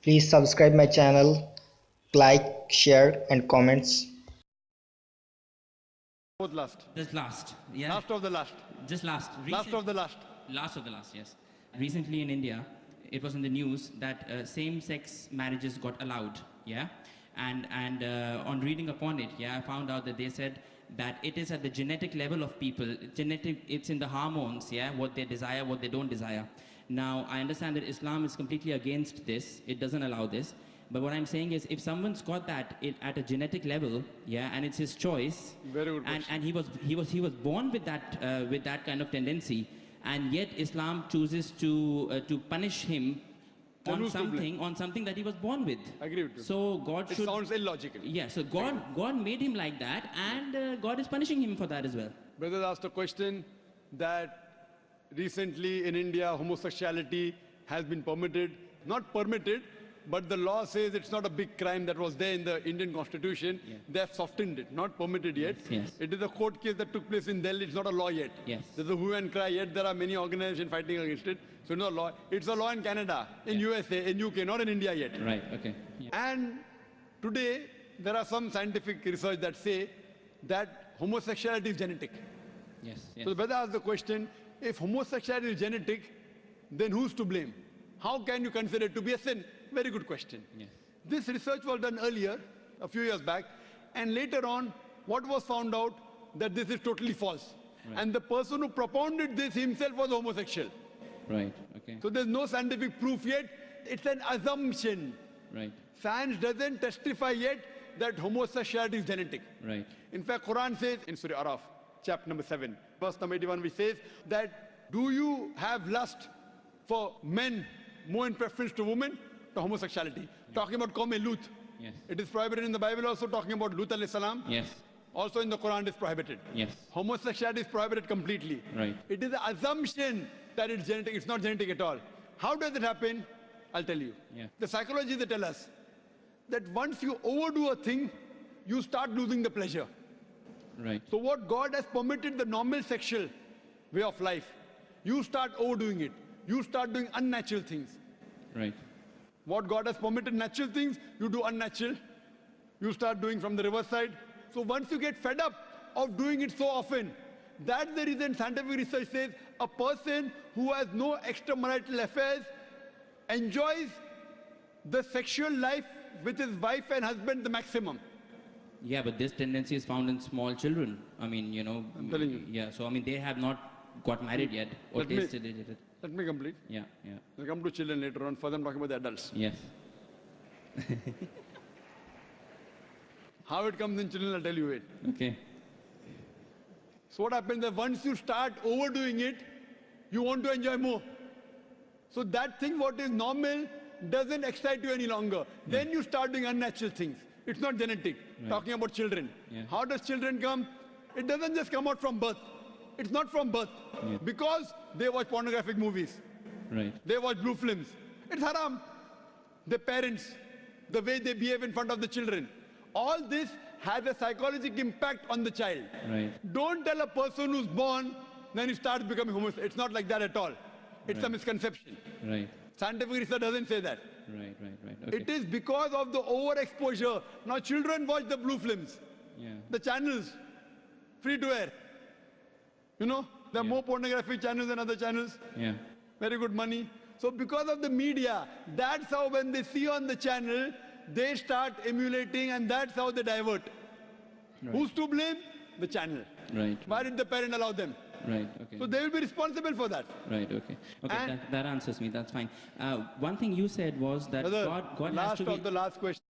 Please subscribe my channel, like, share and comments. Both last. Just last, yeah. Last of the last. Just last. Last of the last. Last of the last, yes. Recently in India, it was in the news that same-sex marriages got allowed, yeah. And on reading upon it, yeah, I found out that they said that it is at the genetic level of people. It's in the hormones, yeah, what they desire, what they don't desire. Now, I understand that Islam is completely against this. It doesn't allow this. But what I'm saying is, if someone's got that at a genetic level, yeah, and it's his choice, very good and he was born with that kind of tendency, and yet Islam chooses to punish him on something that he was born with. I agree with you. So God it sounds illogical. Yeah. So God made him like that, and God is punishing him for that as well. Brother asked a question that recently in India homosexuality has been permitted, not permitted, but the law says it's not a big crime that was there in the Indian constitution. Yeah. They have softened it, not permitted yet. Yes. It is a court case that took place in Delhi. It's not a law yet. Yes. There's a hue and cry, yet there are many organizations fighting against it. So it's not a law. It's a law in Canada, in USA, in UK, not in India yet. Right, okay. Yeah. And today, there are some scientific research that say that homosexuality is genetic. Yes, yes. So the brother asked the question, if homosexuality is genetic, then who's to blame? How can you consider it to be a sin? Very good question. Yes. This research was done earlier, a few years back, and later on, what was found out? That this is totally false. Right. And the person who propounded this himself was homosexual. Right, okay. So there's no scientific proof yet. It's an assumption. Right. Science doesn't testify yet that homosexuality is genetic. Right. In fact, Quran says in Surah Araf, chapter number 7, verse number 81, which says that do you have lust for men more in preference to women? To homosexuality. Yes. Talking about Qawm Lut. Yes. It is prohibited in the Bible also, talking about Lut alayhi salam. Yes. Also in the Quran it is prohibited. Yes. Homosexuality is prohibited completely. Right. It is an assumption that it's genetic. It's not genetic at all. How does it happen? I'll tell you. Yeah. The psychology, they tell us that once you overdo a thing, you start losing the pleasure. Right. So what God has permitted the normal sexual way of life, you start overdoing it. You start doing unnatural things. Right. What God has permitted natural things, you do unnatural. You start doing from the reverse side. So once you get fed up of doing it so often, that's the reason scientific research says a person who has no extramarital affairs enjoys the sexual life with his wife and husband the maximum. Yeah, but this tendency is found in small children. I mean, you know. I'm telling you. Yeah, so I mean, they have not got married yet or tasted it. Let me complete. Yeah, yeah. We'll come to children later on. First, I'm talking about the adults. Yes. How it comes in children, I'll tell you it. Okay. So what happens is once you start overdoing it, you want to enjoy more. So that thing what is normal doesn't excite you any longer. Then you start doing unnatural things. It's not genetic. Right. Talking about children. Yeah. How does children come? It doesn't just come out from birth. It's not from birth. Yeah. Because they watch pornographic movies. Right. They watch blue films. It's haram. The parents, the way they behave in front of the children. All this has a psychological impact on the child. Right. Don't tell a person who's born, then he starts becoming homosexual. It's not like that at all. It's a misconception. Right. Scientific research doesn't say that. Right. Okay. It is because of the overexposure. Now children watch the blue films. Yeah. The channels, free to air. You know, there are more pornographic channels than other channels. Yeah. Very good money. So because of the media, that's how when they see on the channel, they start emulating and that's how they divert. Right. Who's to blame? The channel. Right. Why did the parent allow them? Right, okay. So they will be responsible for that. Right, okay. Okay, that answers me, that's fine. One thing you said was that Brother, God has to be... Last of the last question.